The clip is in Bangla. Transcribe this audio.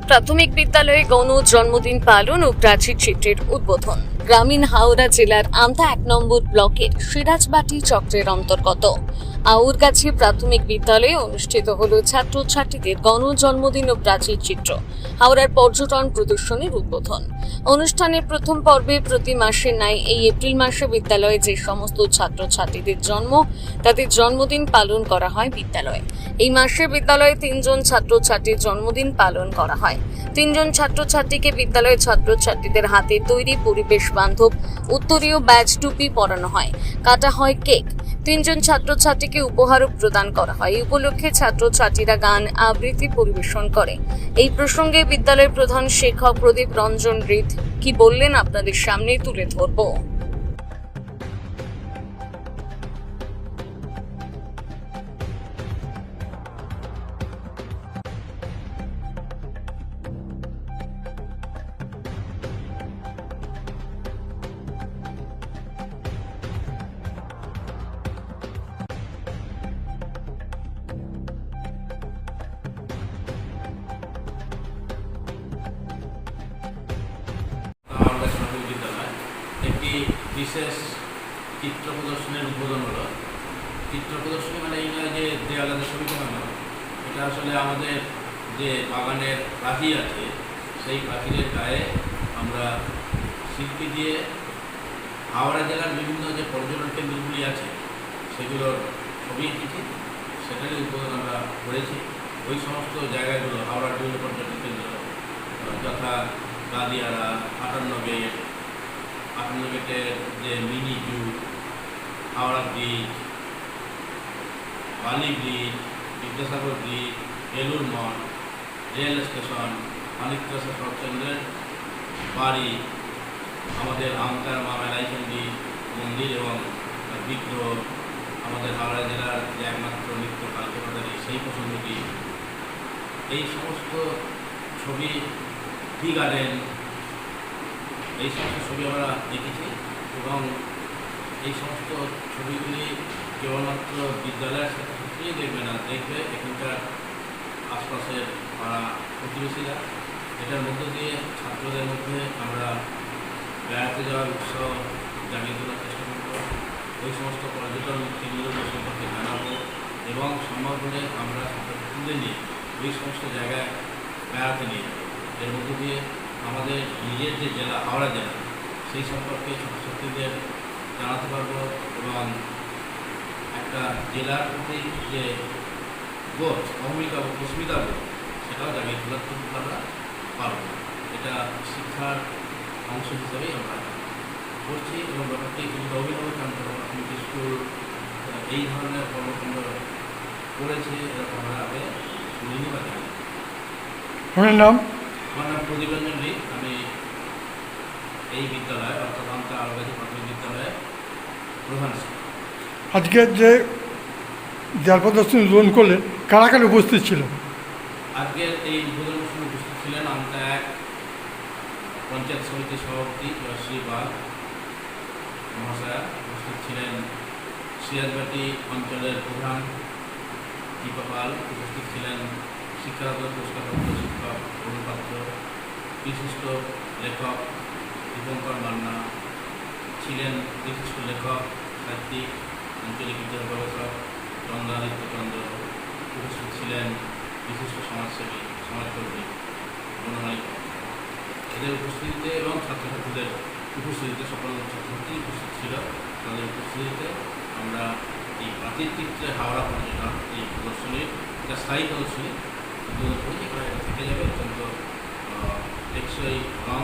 প্রাথমিক বিদ্যালয়ে গণ জন্মদিন পালন ও প্রাচীর চিত্রের উদ্বোধন। গ্রামীণ হাওড়া জেলার আমতা 1 নম্বর ব্লকের সিরাজবাটি চক্রের অন্তর্গত আউরগাছি প্রাথমিক বিদ্যালয়ে অনুষ্ঠিত হল ছাত্রছাত্রীদের গণ জন্মদিন ও প্রাচীর চিত্র হাওড়ার পর্যটন প্রদর্শনীর উদ্বোধন। অনুষ্ঠানের প্রথম পর্বে প্রতি মাসের ন্যায় এই এপ্রিল মাসে বিদ্যালয়ে যে সমস্ত ছাত্রছাত্রীদের জন্ম তাদের জন্মদিন পালন করা হয় বিদ্যালয়ে। এই মাসে বিদ্যালয়ে 3 জন ছাত্রছাত্রীর জন্মদিন পালন করা হয়। 3 জন ছাত্রছাত্রীকে বিদ্যালয়ের ছাত্রছাত্রীদের হাতে তৈরি পরিবেশ বান্ধব উত্তরীয় ব্যাজ টুপি পরানো হয়, কাটা হয় কেক। 3 জন ছাত্রছাত্রীকে উপহারও প্রদান করা হয়। এই উপলক্ষে ছাত্রছাত্রীরা গান আবৃত্তি পরিবেশন করে। এই প্রসঙ্গে বিদ্যালয়ের প্রধান শিক্ষক প্রদীপ রঞ্জন রিত কি বললেন আপনাদের সামনে তুলে ধরব। একটি বিশেষ চিত্র প্রদর্শনীর উদ্বোধন হলো। চিত্র প্রদর্শনী মানে এই নয় যে দেওয়ালে ছবি বানানো, এটা আসলে আমাদের যে বাগানের প্রাচীর আছে সেই প্রাচীরের গায়ে আমরা শিল্পী দিয়ে হাওড়া জেলার বিভিন্ন যে পর্যটন কেন্দ্রগুলি আছে সেগুলোর ছবি এঁকেছি, সেটারই উদ্বোধন আমরা করেছি। ওই সমস্ত জায়গাগুলো হাওড়ার বিভিন্ন পর্যটন কেন্দ্র যথা গাদিয়ারা, 58 গেটের যে মিনি জু, হাওড়া ব্রিজ, বালি ব্রিজ, বিদ্যাসাগর ব্রিজ, বেলুর মঠ, রেল স্টেশন, মানিকচক শরৎচন্দ্রের বাড়ি, আমাদের আমতার মা মেলাইচন্ডী মন্দির এবং বিগ্রহ, আমাদের হাওড়া জেলার যে একমাত্র নৃত্য কালচারি সেই প্রসঙ্গটি, এই সমস্ত ছবি, টি গার্ডেন, এই সমস্ত ছবি আমরা দেখেছি। এবং এই সমস্ত ছবিগুলি কেবলমাত্র বিদ্যালয়ের ছাত্রছাত্রী দেখবে না, দেখবে এখানকার আশপাশের পাড়া প্রতিবেশীরা। এটার মধ্য দিয়ে ছাত্রদের মধ্যে আমরা বেড়াতে যাওয়ার উৎসাহ জাগিয়ে তোলার চেষ্টা করব। ওই সমস্ত পর্যটন কেন্দ্রগুলো সম্পর্কে জানাবো এবং সম্ভব হলে আমরা ছাত্রছাত্রীদের নিয়ে ওই সমস্ত জায়গায় বেড়াতে নিয়ে যাবো। এর মধ্য দিয়ে আমাদের নিজের যে জেলা হাওড়া জেলা সেই সম্পর্কে ছাত্রছাত্রীদের জানাতে পারবো এবং একটা জেলার প্রতি যে বোধ, অস্মিতা বোধ, সেটাও জাগিয়ে তোলার আমরা পারবো। এটা শিক্ষার অংশ হিসেবেই আমরা করছি এবং ব্যাপারটি কিন্তু অভিনব কান্ত প্রাথমিক স্কুল এই ধরনের কর্মকাণ্ড করেছে, এরকম আমরা আগে শুনিনি বা জানি। আপনার নাম? আমার নাম প্রদীপ রঞ্জন রিত। আমি এই বিদ্যালয় অর্থাৎ আমতা আউরগাছি প্রাথমিক বিদ্যালয়ের প্রধান শিক্ষক। আজকে যে দেয়াল প্রদর্শনী উদ্বোধন করলেন, কারা কারা উপস্থিত ছিল? আজকের এই উদ্বোধন অনুষ্ঠানে উপস্থিত ছিলেন আমতা 1 পঞ্চায়েত সমিতির সভাপতি জয়শ্রী বাগ মহাশয়া, উপস্থিত ছিলেন সিরাজবাটি অঞ্চলের প্রধান দীপা পাল, উপস্থিত ছিলেন শিক্ষাগত পুরস্কারপ্রাপ্ত শিক্ষক অরুণ পাত্র, বিশিষ্ট লেখক দীপঙ্কর মান্না, ছিলেন বিশিষ্ট লেখক সাহিত্যিক আঞ্চলিক ইতিহাস গবেষক চন্দ্রাদিত্য চন্দ্র, উপস্থিত ছিলেন বিশিষ্ট সমাজসেবী সমাজকর্মী বনমালী। এদের উপস্থিতিতে এবং ছাত্রছাত্রীদের উপস্থিতিতে, সকল ছাত্রছাত্রী উপস্থিত ছিল, তাদের উপস্থিতিতে আমরা এই প্রাচীর চিত্রে হাওড়া পর্যটন এই প্রদর্শনীর একটা স্থায়ী প্রদর্শনী উদ্বোধন করেছি। এটা থেকে যাবে অত্যন্ত টেকসই রং